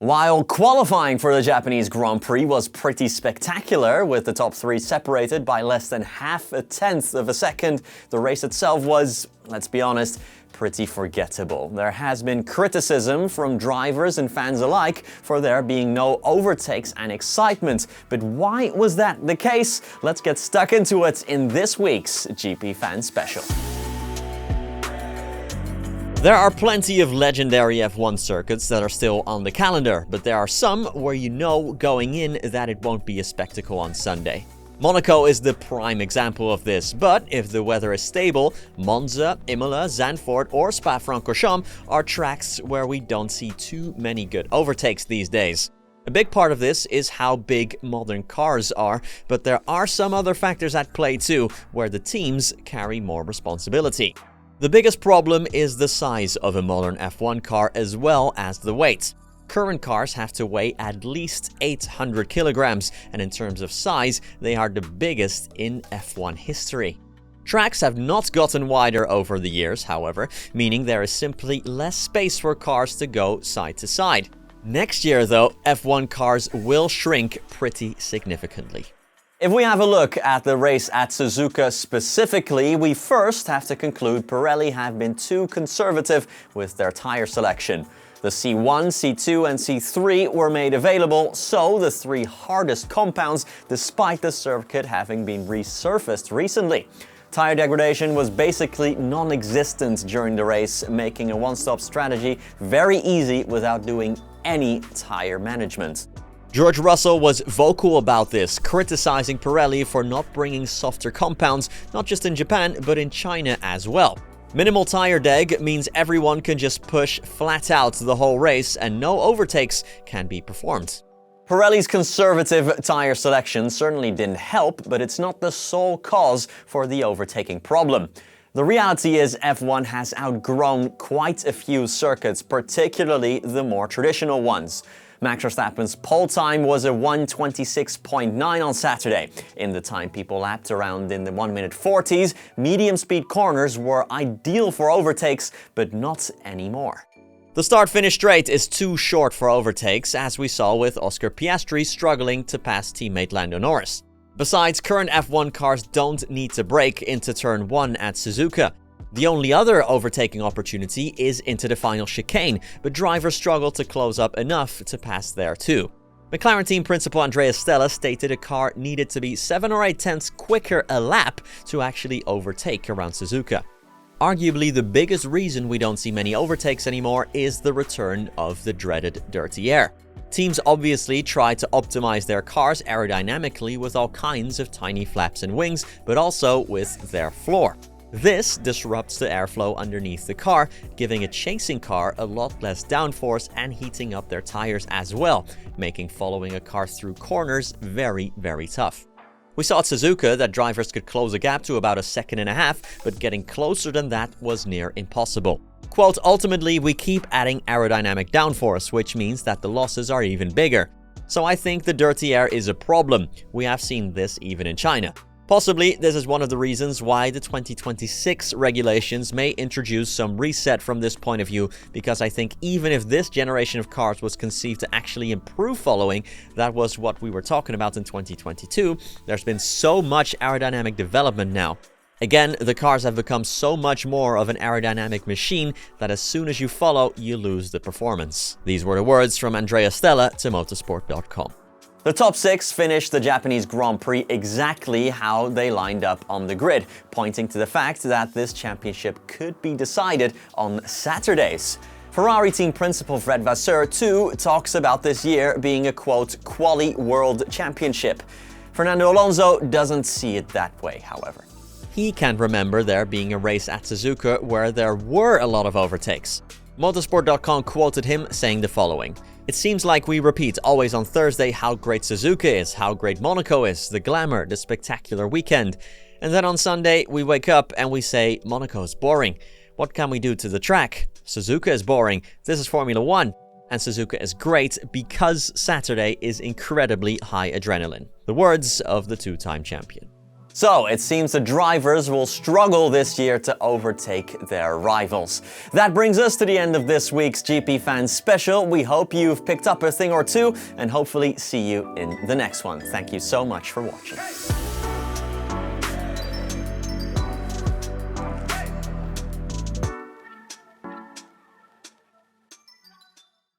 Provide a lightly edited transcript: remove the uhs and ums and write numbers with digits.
While qualifying for the Japanese Grand Prix was pretty spectacular, with the top three separated by less than half a tenth of a second, the race itself was, let's be honest, pretty forgettable. There has been criticism from drivers and fans alike for there being no overtakes and excitement. But why was that the case? Let's get stuck into it in this week's GPFans Special. There are plenty of legendary F1 circuits that are still on the calendar, but there are some where you know going in that it won't be a spectacle on Sunday. Monaco is the prime example of this, but if the weather is stable, Monza, Imola, Zandvoort or Spa-Francorchamps are tracks where we don't see too many good overtakes these days. A big part of this is how big modern cars are, but there are some other factors at play too, where the teams carry more responsibility. The biggest problem is the size of a modern F1 car as well as the weight. Current cars have to weigh at least 800 kilograms, and in terms of size, they are the biggest in F1 history. Tracks have not gotten wider over the years, however, meaning there is simply less space for cars to go side to side. Next year, though, F1 cars will shrink pretty significantly. If we have a look at the race at Suzuka specifically, we first have to conclude Pirelli have been too conservative with their tire selection. The C1, C2 and C3 were made available, so the three hardest compounds, despite the circuit having been resurfaced recently. Tire degradation was basically non-existent during the race, making a one-stop strategy very easy without doing any tire management. George Russell was vocal about this, criticizing Pirelli for not bringing softer compounds, not just in Japan, but in China as well. Minimal tire deg means everyone can just push flat out the whole race and no overtakes can be performed. Pirelli's conservative tire selection certainly didn't help, but it's not the sole cause for the overtaking problem. The reality is F1 has outgrown quite a few circuits, particularly the more traditional ones. Max Verstappen's pole time was a 1:26.9 on Saturday. In the time people lapped around in the 1-minute 40s, medium-speed corners were ideal for overtakes, but not anymore. The start-finish straight is too short for overtakes, as we saw with Oscar Piastri struggling to pass teammate Lando Norris. Besides, current F1 cars don't need to brake into turn 1 at Suzuka. The only other overtaking opportunity is into the final chicane, but drivers struggle to close up enough to pass there too. McLaren team principal Andrea Stella stated a car needed to be 7 or 8 tenths quicker a lap to actually overtake around Suzuka. Arguably, the biggest reason we don't see many overtakes anymore is the return of the dreaded dirty air. Teams obviously try to optimize their cars aerodynamically with all kinds of tiny flaps and wings, but also with their floor. This disrupts the airflow underneath the car, giving a chasing car a lot less downforce and heating up their tires as well, making following a car through corners very, very tough. We saw at Suzuka that drivers could close a gap to about 1.5 seconds, but getting closer than that was near impossible. Quote, ultimately, we keep adding aerodynamic downforce, which means that the losses are even bigger. So I think the dirty air is a problem. We have seen this even in China. Possibly, this is one of the reasons why the 2026 regulations may introduce some reset from this point of view, because I think even if this generation of cars was conceived to actually improve following, that was what we were talking about in 2022, there's been so much aerodynamic development now. Again, the cars have become so much more of an aerodynamic machine that as soon as you follow, you lose the performance. These were the words from Andrea Stella to motorsport.com. The top 6 finished the Japanese Grand Prix exactly how they lined up on the grid, pointing to the fact that this championship could be decided on Saturdays. Ferrari team principal Fred Vasseur too talks about this year being a quote, quali world championship. Fernando Alonso doesn't see it that way, however. He can't remember there being a race at Suzuka where there were a lot of overtakes. Motorsport.com quoted him saying the following: "It seems like we repeat always on Thursday how great Suzuka is, how great Monaco is, the glamour, the spectacular weekend. And then on Sunday we wake up and we say Monaco's boring. What can we do to the track? Suzuka is boring. This is Formula 1. And Suzuka is great because Saturday is incredibly high adrenaline." The words of the two-time champion. So it seems the drivers will struggle this year to overtake their rivals. That brings us to the end of this week's GPFans Special. We hope you've picked up a thing or two and hopefully see you in the next one. Thank you so much for watching.